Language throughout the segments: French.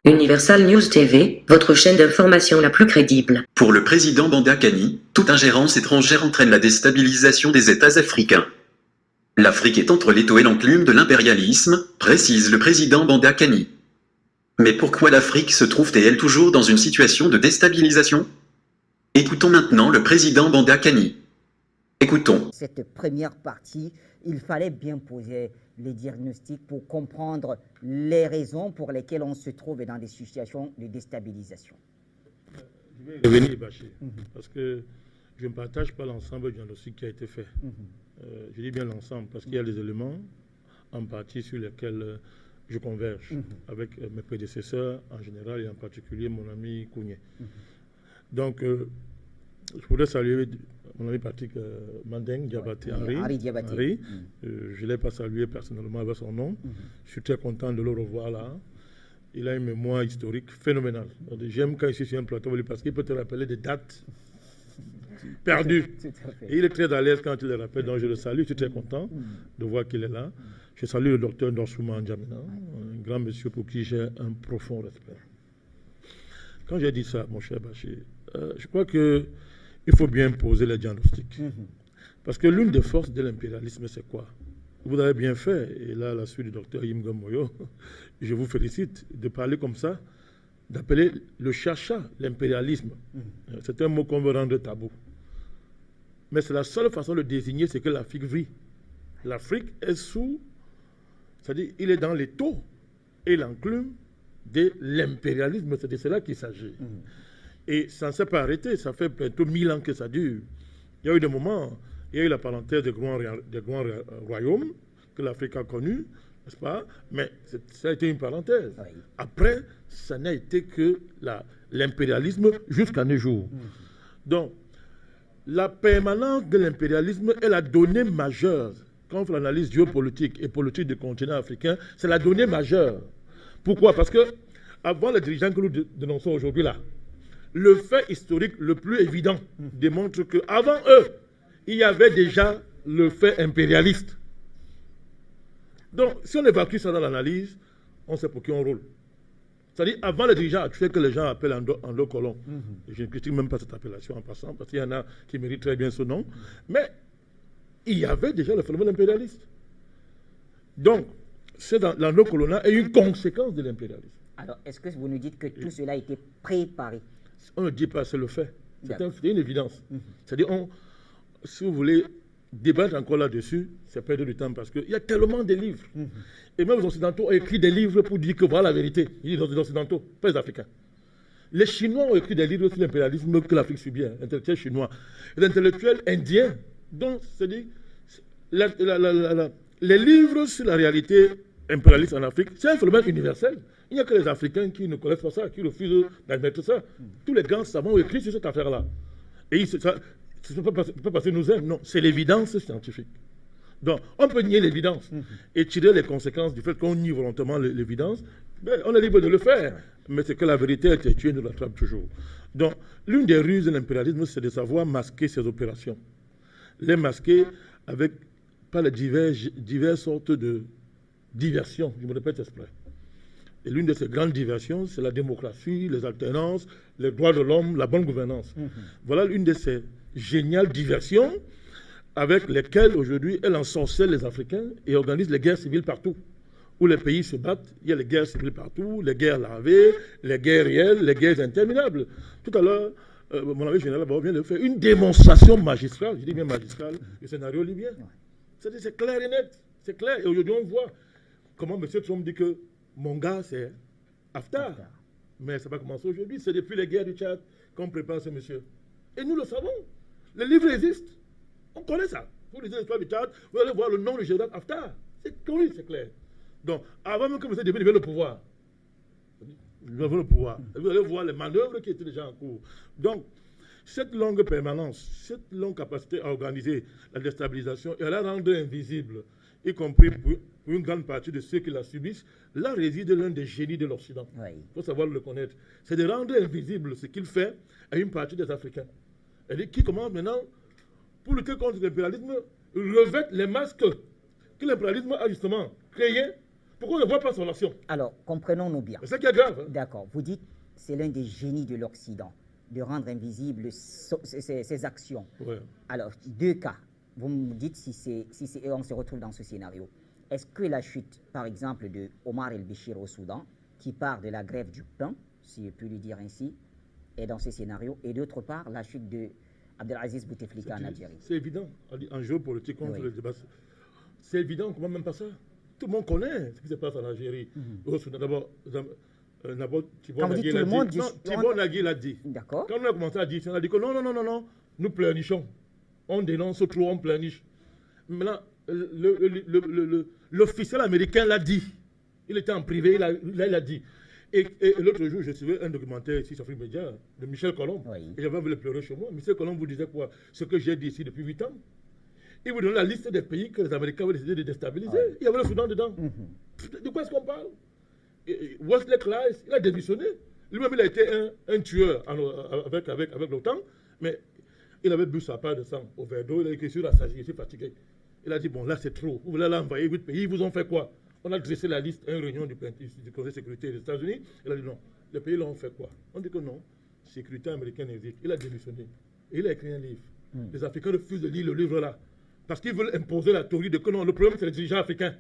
Universal News TV, votre chaîne d'information la plus crédible. Pour le président Banda Kani, toute ingérence étrangère entraîne la déstabilisation des États africains. L'Afrique est entre l'étau et l'enclume de l'impérialisme, précise le président Banda Kani. Mais pourquoi l'Afrique se trouve-t-elle toujours dans une situation de déstabilisation? Écoutons maintenant le président Banda Kani. Écoutons. Cette première partie, il fallait bien poser les diagnostics pour comprendre les raisons pour lesquelles on se trouve dans des situations de déstabilisation. Je vais revenir, Bachir, parce que je ne partage pas l'ensemble du diagnostic qui a été fait. Je dis bien l'ensemble, parce qu'il y a des éléments en partie sur lesquels je converge avec mes prédécesseurs en général et en particulier mon ami Kounié. Donc, je voudrais saluer mon ami Patrick Mandeng, Diabaté, Henri. Je ne l'ai pas salué personnellement avec son nom. Je suis très content de le revoir là. Il a une mémoire historique phénoménale. J'aime quand il est sur un plateau parce qu'il peut te rappeler des dates perdues. Et il est très à l'aise quand il les rappelle. Donc je le salue, je suis très content de voir qu'il est là. Je salue le docteur Ndorsouman N'Djamena, un grand monsieur pour qui j'ai un profond respect. Quand j'ai dit ça, mon cher Bachir, je crois qu'il faut bien poser les diagnostics. Parce que l'une des forces de l'impérialisme, c'est quoi? Vous avez bien fait, et là, à la suite du docteur Yimga Moyo, je vous félicite de parler comme ça, d'appeler le chacha l'impérialisme. C'est un mot qu'on veut rendre tabou. Mais c'est la seule façon de le désigner, c'est que l'Afrique vit. L'Afrique est sous, c'est-à-dire, il est dans l'étau et l'enclume de l'impérialisme, c'est de cela qu'il s'agit. Et ça ne s'est pas arrêté, ça fait bientôt 1000 ans que ça dure. Il y a eu des moments, il y a eu la parenthèse des grands royaumes que l'Afrique a connus, n'est-ce pas? Mais ça a été une parenthèse. Après, ça n'a été que l'impérialisme jusqu'à nos jours. Donc, la permanence de l'impérialisme est la donnée majeure. Quand on fait l'analyse géopolitique et politique du continent africain, c'est la donnée majeure. Pourquoi? Parce que, avant les dirigeants que nous dénonçons aujourd'hui là, le fait historique le plus évident démontre qu'avant eux, il y avait déjà le fait impérialiste. Donc, si on évacue ça dans l'analyse, on sait pour qui on roule. C'est-à-dire, avant les dirigeants actuels que les gens appellent anglo-colons, je ne critique même pas cette appellation en passant, parce qu'il y en a qui méritent très bien ce nom, mais il y avait déjà le phénomène impérialiste. Donc, l'anglo-coloniat est une conséquence de l'impérialisme. Alors, est-ce que vous nous dites que tout cela a été préparé? On ne dit pas, c'est le fait. C'est une évidence. C'est-à-dire, si vous voulez débattre encore là-dessus, c'est perdre du temps parce qu'il y a tellement de livres. Et même les Occidentaux ont écrit des livres pour dire que voilà la vérité. Les Occidentaux, pas les Africains. Les Chinois ont écrit des livres sur l'impérialisme que l'Afrique subit, intellectuels chinois. Les intellectuels indiens, donc, c'est-à-dire, les livres sur la réalité impérialiste en Afrique, c'est un phénomène universel. Il n'y a que les Africains qui ne connaissent pas ça, qui refusent d'admettre ça. Tous les grands savants ont écrit sur cette affaire-là. Et ça ne peut pas passer nous aime. Non, c'est l'évidence scientifique. Donc, on peut nier l'évidence et tirer les conséquences du fait qu'on nie volontairement l'évidence. Ben, on est libre de le faire. Mais c'est que la vérité a été tuée, nous l'attrape toujours. Donc, l'une des ruses de l'impérialisme, c'est de savoir masquer ses opérations. Les masquer avec par les diverses sortes de diversions. Je me répète exprès. Et l'une de ces grandes diversions, c'est la démocratie, les alternances, les droits de l'homme, la bonne gouvernance. Voilà l'une de ces géniales diversions avec lesquelles aujourd'hui elle ensorcelle les Africains et organise les guerres civiles partout. Où les pays se battent, il y a les guerres civiles partout, les guerres larvées, les guerres réelles, les guerres interminables. Tout à l'heure, mon ami général vient de faire une démonstration magistrale, je dis bien magistrale, du scénario libyen. C'est clair et net, c'est clair. Et aujourd'hui, on voit comment M. Trump dit que mon gars, c'est Haftar. Mais ça va commencer aujourd'hui. C'est depuis les guerres du Tchad qu'on prépare ce monsieur. Et nous le savons. Les livres existent. On connaît ça. Vous lisez l'histoire du Tchad, vous allez voir le nom du général Haftar. C'est connu, c'est clair. Donc, avant même que M. Déby ait le pouvoir, vous allez voir les manœuvres qui étaient déjà en cours. Donc, cette longue permanence, cette longue capacité à organiser la déstabilisation et à la rendre invisible, y compris pour une grande partie de ceux qui la subissent, là réside l'un des génies de l'Occident. Il faut savoir le connaître. C'est de rendre invisible ce qu'il fait à une partie des Africains. Et qui commence maintenant, pour lutter contre l'impérialisme, revêtent les masques que l'impérialisme a justement créés Pourquoi on ne voit pas son action? Alors, comprenons-nous bien. C'est ça qui est grave. Hein. D'accord. Vous dites c'est l'un des génies de l'Occident de rendre invisibles ses actions. Ouais. Alors, deux cas. Vous me dites et on se retrouve dans ce scénario. Est-ce que la chute, par exemple, de Omar el-Béchir au Soudan, qui part de la grève du pain, si je puis le dire ainsi, est dans ce scénario, et d'autre part, la chute de Abdelaziz Bouteflika en Algérie? C'est évident. En géopolitique, contre Oui. le débat, c'est évident, on ne comprend même pas ça. Tout le monde connaît ce qui se passe en Algérie. Au Soudan, d'abord, Quand vous dites tout le monde, Thibaut Nagui l'a dit. D'accord. Quand on a commencé à dire, on a dit que non, nous pleurnichons. On dénonce trop, on pleurniche. Maintenant, l'officiel américain l'a dit. Il était en privé, il a dit. Et l'autre jour, je suivais un documentaire ici sur Free Media de Michel Colomb. Oui. Et j'avais envie de pleurer chez moi. Michel Colomb vous disait quoi? Ce que j'ai dit ici depuis 8 ans. Il vous donnait la liste des pays que les Américains avaient décidé de déstabiliser. Oui. Il y avait le Soudan dedans. De quoi est-ce qu'on parle? Wesley Clark, il a démissionné. Lui-même, il a été un tueur avec l'OTAN, mais il avait bu sa part de sang au verre d'eau, il a écrit sur la saisie, il était fatigué. Il a dit, bon, là, c'est trop. Vous voulez l'envoyer 8 pays, ils vous ont fait quoi? On a dressé la liste à une réunion du Conseil de sécurité des États-Unis. Il a dit, non, les pays l'ont fait quoi? On dit que non, sécurité américaine existe. Il a démissionné. Et il a écrit un livre. Les Africains refusent de lire le livre là. Parce qu'ils veulent imposer la théorie de que non, le problème, c'est les dirigeants africains.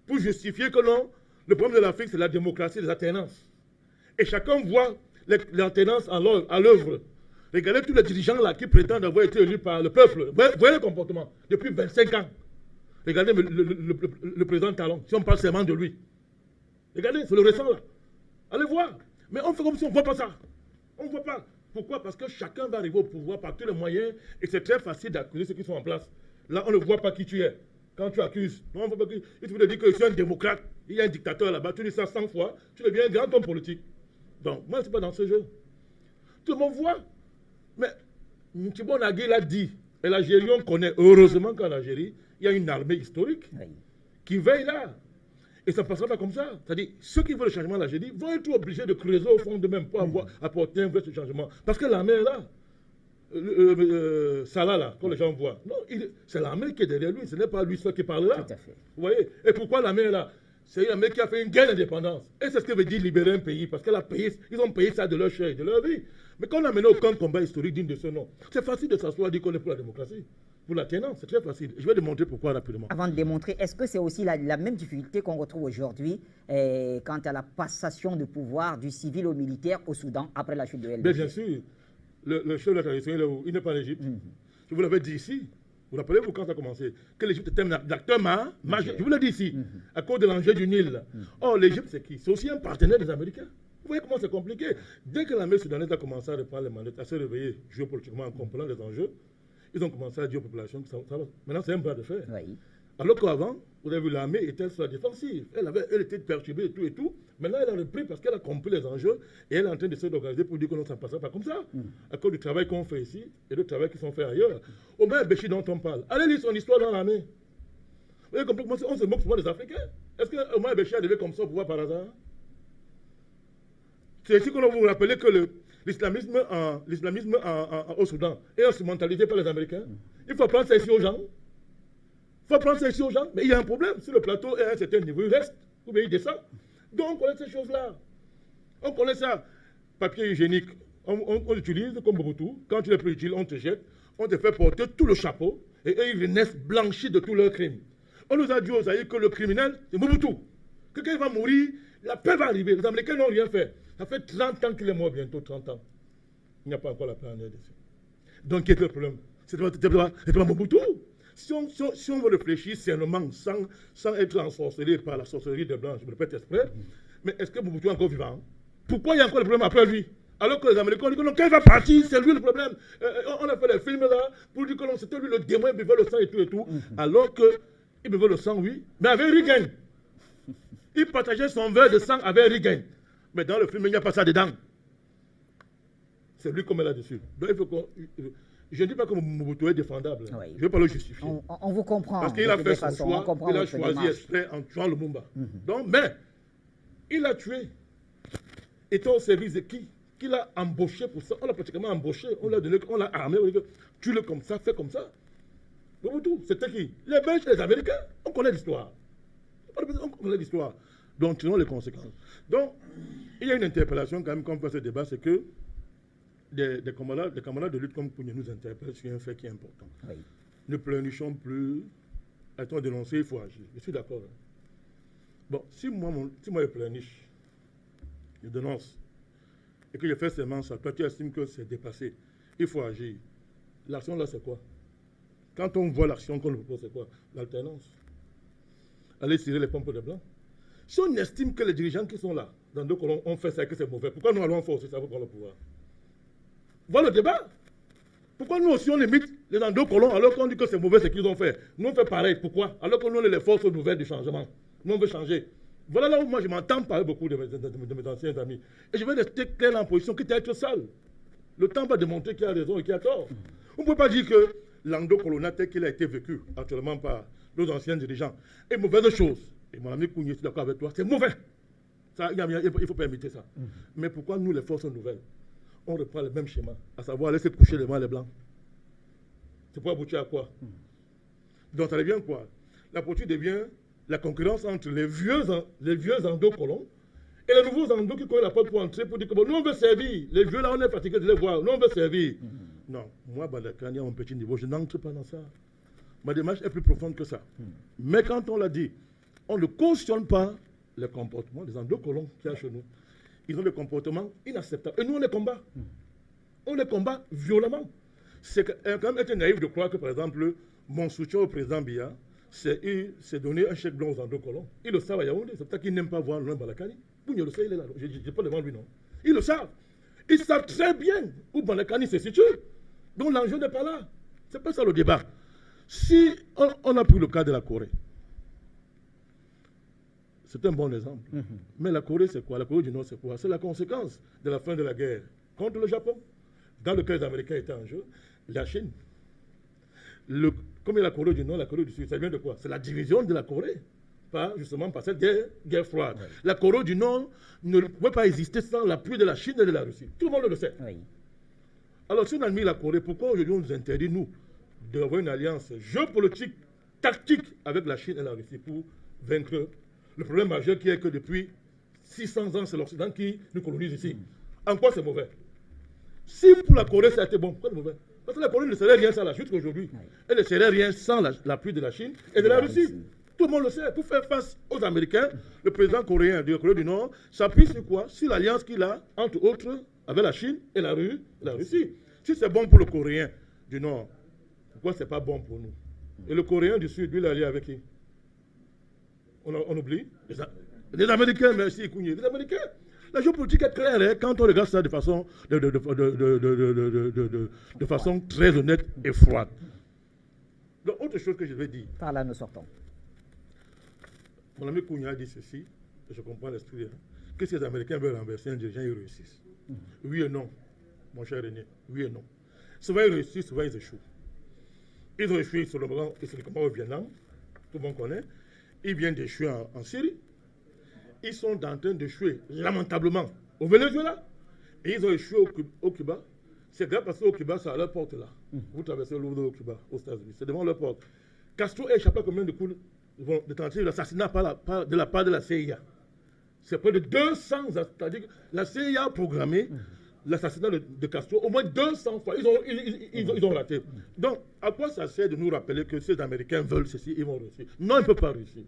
Pour justifier que non, le problème de l'Afrique, c'est la démocratie des alternances. Et chacun voit l'alternance à l'œuvre. Regardez tous les dirigeants là qui prétendent avoir été élus par le peuple. Voyez le comportement depuis 25 ans. Regardez le président Talon, si on parle seulement de lui. Regardez, c'est le récent là. Allez voir. Mais on fait comme si on ne voit pas ça. On ne voit pas. Pourquoi? Parce que chacun va arriver au pouvoir par tous les moyens et c'est très facile d'accuser ceux qui sont en place. Là, on ne voit pas qui tu es. Quand tu accuses, non, on ne voit pas qui. Il te dire que je suis un démocrate, il y a un dictateur là-bas, tu dis ça 100 fois, tu deviens un grand homme politique. Donc, moi, ce n'est pas dans ce jeu. Tout le monde voit. Mais Thibaut Nagui l'a dit. Et l'Algérie, on connaît. Heureusement qu'en Algérie, il y a une armée historique qui veille là. Et ça ne passera pas comme ça. C'est-à-dire, ceux qui veulent le changement en Algérie vont être obligés de creuser au fond d'eux-mêmes pour apporter un vrai changement. Parce que l'armée est là. Salah là, quand les gens voient. Non, c'est l'armée qui est derrière lui, ce n'est pas lui seul qui parle là. Tout à fait. Vous voyez? Et pourquoi l'armée est là? C'est une armée qui a fait une guerre d'indépendance. Et c'est ce que veut dire libérer un pays, parce qu'ils ont payé ça de leur chair, de leur vie. Mais quand on a mené aucun combat historique digne de ce nom, c'est facile de s'asseoir et dire qu'on est pour la démocratie. Pour la tenance, c'est très facile. Je vais démontrer pourquoi rapidement. Avant de démontrer, est-ce que c'est aussi la même difficulté qu'on retrouve aujourd'hui quant à la passation de pouvoir du civil au militaire au Soudan après la chute de El-Béchir? Bien sûr. Le chef de la tradition, il n'est pas en Égypte. Je vous l'avais dit ici. Vous rappelez-vous quand ça a commencé? Que l'Égypte était un acteur majeur. Je vous l'ai dit ici. À cause de l'enjeu du Nil. Or, l'Égypte, c'est qui? C'est aussi un partenaire des Américains. Vous voyez comment c'est compliqué? Dès que l'armée soudanaise a commencé à reprendre les mandates, à se réveiller géopolitiquement en comprenant les enjeux, ils ont commencé à dire aux populations que ça va. Maintenant, c'est un bras de fer. Oui. Alors qu'avant, vous avez vu, l'armée était sur la défensive. Elle était perturbée et tout. Maintenant, elle a repris parce qu'elle a compris les enjeux et elle est en train de s'organiser pour dire que non, ça ne passera pas comme ça. À cause du travail qu'on fait ici et du travail qui sont faits ailleurs. Omar el-Béchir dont on parle, allez lire son histoire dans l'armée. Vous voyez comment on se moque souvent des Africains. Est-ce que Omar el-Béchir est arrivé comme ça au pouvoir par hasard? C'est ici qu'on vous rappeler que l'islamisme au Soudan est instrumentalisé par les Américains. Il faut prendre ça ici aux gens. Mais il y a un problème. Si le plateau est à un certain niveau, il reste. Ou bien il descend. Donc on connaît ces choses-là. On connaît ça. Papier hygiénique, on l'utilise comme Mobutu. Quand tu n'es plus utile, on te jette. On te fait porter tout le chapeau. Et eux, ils naissent blanchis de tous leurs crimes. On nous a dit aux Zaïre que le criminel, c'est Mobutu. Que quand il va mourir, la paix va arriver. Les Américains n'ont rien fait. Ça fait 30 ans qu'il est mort, bientôt 30 ans. Il n'y a pas encore la paix en RDC. Donc, quel est le problème? C'est pas Mobutu. Si on veut réfléchir sainement, sans être ensorcelé par la sorcellerie des Blancs, je me répète exprès, mais est-ce que Mobutu est encore vivant? Pourquoi il y a encore le problème après lui? Alors que les Américains disent que non, quand il va partir, c'est lui le problème. On a fait les films là pour dire que non, c'était lui le démon, il buvait le sang et tout. Alors qu'il buvait le sang, oui, mais avec Reagan. Il partageait son verre de sang avec Reagan. Mais dans le film, il n'y a pas ça dedans. C'est lui qu'on met là-dessus. Donc il faut qu'on... Je ne dis pas que Mobutu est défendable. Oui. Je ne vais pas le justifier. On vous comprend. Parce qu'il a fait son choix, il a choisi exprès en tuant Lumumba. Donc, mais, il a tué. Étant au service de qui? Qui l'a embauché pour ça? On l'a pratiquement embauché, on l'a donné, on l'a armé, on l'a dit, tue-le comme ça, fais comme ça. Mobutu, c'était qui? Les Belges et les Américains. On connaît l'histoire. On connaît l'histoire. Donc, tirons les conséquences. Donc, il y a une interpellation quand même, quand on fait ce débat, c'est que des camarades de lutte comme Kounia nous interpellent sur un fait qui est important. Oui. Ne pleurnichons plus, a-t-on dénoncé, il faut agir. Je suis d'accord. Hein. Bon, si moi je pleurniche, je dénonce, et que je fais seulement ça, toi tu estimes que c'est dépassé, il faut agir. L'action là c'est quoi? Quand on voit l'action qu'on nous propose, c'est quoi? L'alternance. Aller tirer les pompes de blanc. Si on estime que les dirigeants qui sont là, dans deux colons, ont fait ça et que c'est mauvais, pourquoi nous allons faire aussi ça pour prendre le pouvoir? Voilà le débat. Pourquoi nous aussi on limite les dans deux colons alors qu'on dit que c'est mauvais ce qu'ils ont fait? Nous on fait pareil. Pourquoi? Alors que nous on est les forces nouvelles du changement. Nous on veut changer. Voilà là où moi je m'entends parler beaucoup de mes anciens amis. Et je vais rester clair en position quitte à être sale. Le temps va démontrer qui a raison et qui a tort. On ne peut pas dire que l'endo-colonat tel qu'il a été vécu actuellement par nos anciens dirigeants est mauvaise chose. Et mon ami Kounia, je suis d'accord avec toi, c'est mauvais. Ça, il ne faut pas imiter ça. Mais pourquoi nous, les forces nouvelles, on reprend le même schéma, à savoir laisser coucher devant les blancs? C'est pour aboutir à quoi? Donc ça devient quoi? La politique devient la concurrence entre les vieux endo-colons et les nouveaux endo qui connaissent la porte pour entrer pour dire que bon, nous on veut servir. Les vieux là, on est fatigués de les voir. Nous on veut servir. Non, moi, Bandakani, à mon petit niveau, je n'entre pas dans ça. Ma démarche est plus profonde que ça. Mais quand on l'a dit, on ne cautionne pas les comportements des endo-colons qu'il y a chez nous. Ils ont des comportements inacceptables. Et nous, on les combat. On les combat violemment. C'est quand même être naïf de croire que, par exemple, mon soutien au président Biya, c'est donner un chèque blanc aux endo-colons. Ils le savent à Yaoundé. C'est pour ça qu'ils n'aiment pas voir le Bandakani. Bougné le sait, il est là. Je ne dis pas devant lui, non. Ils le savent. Ils savent très bien où Bandakani se situe. Donc l'enjeu n'est pas là. Ce n'est pas ça le débat. Si on a pris le cas de la Corée, c'est un bon exemple. Mais la Corée, c'est quoi? La Corée du Nord, c'est quoi? C'est la conséquence de la fin de la guerre contre le Japon, dans lequel les Américains étaient en jeu, la Chine. Comme il y a la Corée du Nord, la Corée du Sud, ça vient de quoi? C'est la division de la Corée, justement par cette guerre froide. Oui. La Corée du Nord ne pouvait pas exister sans l'appui de la Chine et de la Russie. Tout le monde le sait. Oui. Alors, si on a mis la Corée, pourquoi aujourd'hui on nous interdit, nous, d'avoir une alliance géopolitique, tactique avec la Chine et la Russie pour vaincre le problème majeur qui est que depuis 600 ans, c'est l'Occident qui nous colonise ici. En quoi c'est mauvais? Si pour la Corée ça a été bon, pourquoi c'est mauvais? Parce que la Corée ne serait rien sans la Chine aujourd'hui. Elle ne serait rien sans l'appui de la Chine et de la Russie. Tout le monde le sait. Pour faire face aux Américains, le président coréen de la Corée du Nord s'appuie sur quoi? Sur l'alliance qu'il a, entre autres, avec la Chine et la Russie. Si c'est bon pour le Coréen du Nord, pourquoi ce n'est pas bon pour nous? Et le Coréen du Sud, lui, il est allié avec qui? On oublie? Les Américains, merci, Kounia. Les Américains. La géopolitique est claire hein, quand on regarde ça de façon, de façon très honnête et froide. Donc, autre chose que je vais dire. Par là, nous sortons. Mon ami Kounia a dit ceci, et je comprends l'esprit, hein, que si les Américains veulent renverser un dirigeant, ils réussissent. Oui et non, mon cher René, oui et non. Souvent ils réussissent, souvent ils échouent. Ils ont échoué sur le moment au Vietnam, tout le monde connaît. Ils viennent d'échouer en Syrie. Ils sont en train d'échouer lamentablement au Venezuela. Et ils ont échoué au Cuba. C'est grave parce qu'au Cuba, c'est à leur porte là. Vous traversez l'ouvre au Cuba, aux États-Unis. C'est devant leur porte. Castro a échappé à combien de coups de tentatives d'assassinat de la part de la CIA? C'est près de 200, c'est-à-dire que la CIA a programmé l'assassinat de Castro au moins 200 fois. Ils ont raté. Donc, à quoi ça sert de nous rappeler que ces Américains veulent ceci, ils vont réussir? Non, ils ne peuvent pas réussir.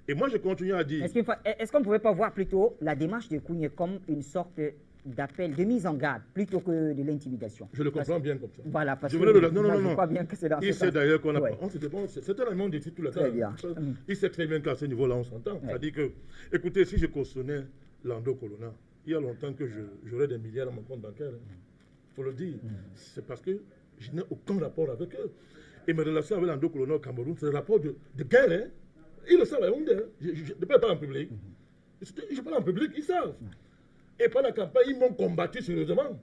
Et moi, je continue à dire... Est-ce qu'on ne pouvait pas voir plutôt la démarche de Kounia comme une sorte d'appel, de mise en garde, plutôt que de l'intimidation? Je le comprends bien comme ça. Voilà, parce que je crois bien que c'est dans ce Il sait d'ailleurs qu'on a... Ouais. C'est un allemand d'ici tout le temps. Bien. Il sait très bien qu'à ce niveau-là, on s'entend. Ouais. C'est-à-dire que, écoutez, si je cautionnais l'endo-colonat, il y a longtemps que j'aurais des milliards dans mon compte bancaire. Il faut le dire. C'est parce que je n'ai aucun rapport avec eux. Et mes relations avec l'endo-colonat au Cameroun, c'est des rapports de guerre. Hein. Ils le savent, je ne parle pas en public. Je parle en public, ils savent. Et pendant la campagne, ils m'ont combattu sérieusement.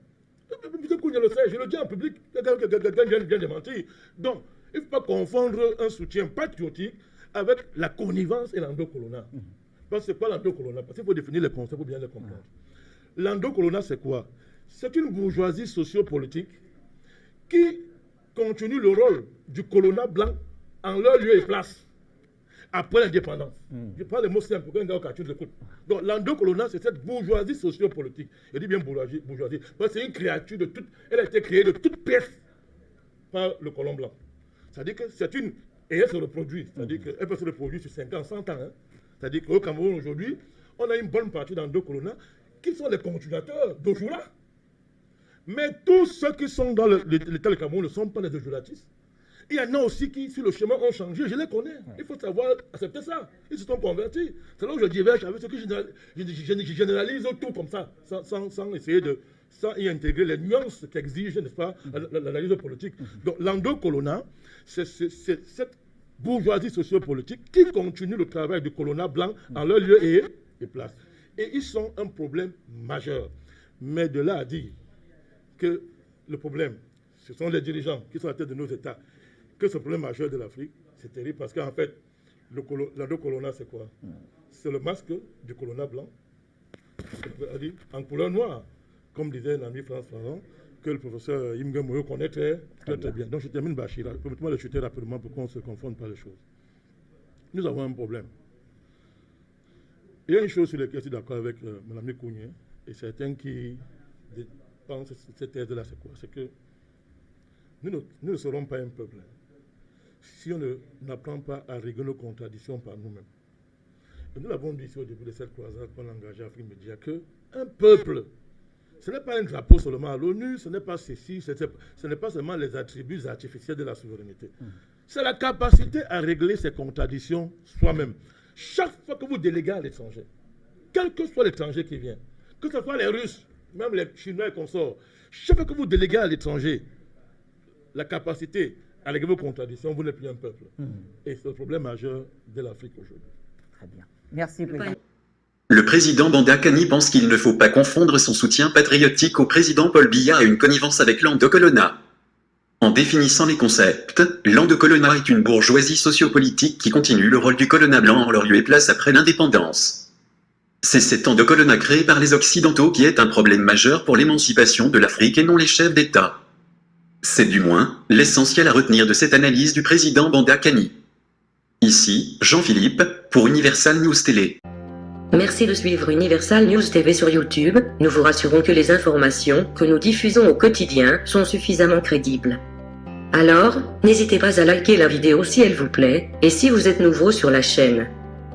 Je le sais, je le dis en public, quelqu'un vient de mentir. Donc, il ne faut pas confondre un soutien patriotique avec la connivence et l'endo-colonat. Parce que c'est quoi l'endo-colonat? Parce qu'il faut définir les concepts pour bien les comprendre. L'endo-colonat, c'est quoi? C'est une bourgeoisie sociopolitique qui continue le rôle du colonat blanc en leur lieu et place. après l'indépendance. Je parle le mot simple, pour qu'un gars au l'écoute. Donc l'endocoloniat, c'est cette bourgeoisie sociopolitique. Je dis bien bourgeoisie, parce que c'est une créature de toute, elle a été créée de toutes pièces par le colon blanc. C'est-à-dire que c'est une, et elle se reproduit, c'est-à-dire qu'elle peut se reproduire sur 50, 100 ans. Hein. C'est-à-dire qu'au Cameroun aujourd'hui, on a une bonne partie d'endocoloniat qui sont les continuateurs d'Ojula. Mais tous ceux qui sont dans l'État du Cameroun ne sont pas des ojulatistes. Il y en a aussi qui, sur le chemin, ont changé. Je les connais. Il faut savoir accepter ça. Ils se sont convertis. C'est là où je diverge avec ceux qui généralisent tout comme ça, sans essayer sans y intégrer les nuances qu'exige, n'est-ce pas, l'analyse politique. Donc, l'endocoloniat, c'est cette bourgeoisie sociopolitique qui continue le travail du coloniat blanc en leur lieu et place. Et ils sont un problème majeur. Mais de là à dire que le problème, ce sont les dirigeants qui sont à la tête de nos États, que ce problème majeur de l'Afrique, c'est terrible parce qu'en fait, l'endocoloniat, c'est quoi? C'est le masque du coloniat blanc, en couleur noire, comme disait un ami France Faron, que le professeur Imga Moyo connaît très bien. Donc je termine, Bachira. Permettez-moi de chuter rapidement pour qu'on ne se confonde pas les choses. Nous avons un problème. Il y a une chose sur laquelle je suis d'accord avec Mme Kounié, et certains qui pensent cette thèse-là, c'est quoi? C'est que nous ne serons pas un peuple si on n'apprend pas à régler nos contradictions par nous-mêmes. Et nous l'avons dit ici au début de cette croisade qu'on a engagée à Afrique Média, qu'un peuple, ce n'est pas un drapeau seulement à l'ONU, ce n'est pas ceci, ce n'est pas seulement les attributs artificiels de la souveraineté. C'est la capacité à régler ces contradictions soi-même. Chaque fois que vous déléguez à l'étranger, quel que soit l'étranger qui vient, que ce soit les Russes, même les Chinois et consorts, chaque fois que vous déléguez à l'étranger la capacité à régler vos contradictions, vous n'êtes plus un peuple. Et c'est le problème majeur de l'Afrique aujourd'hui. Très bien. Merci, Président. Le président Banda Kani pense qu'il ne faut pas confondre son soutien patriotique au président Paul Biya à une connivence avec l'endocoloniat. En définissant les concepts, l'endocoloniat est une bourgeoisie sociopolitique qui continue le rôle du coloniat blanc en leur lieu et place après l'indépendance. C'est cet endocoloniat créé par les Occidentaux qui est un problème majeur pour l'émancipation de l'Afrique et non les chefs d'État. C'est du moins l'essentiel à retenir de cette analyse du président Banda Kani. Ici, Jean-Philippe, pour Universal News Télé. Merci de suivre Universal News TV sur YouTube. Nous vous rassurons que les informations que nous diffusons au quotidien sont suffisamment crédibles. Alors, n'hésitez pas à liker la vidéo si elle vous plaît, et si vous êtes nouveau sur la chaîne.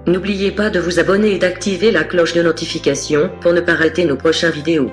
N'oubliez pas de vous abonner et d'activer la cloche de notification pour ne pas rater nos prochaines vidéos.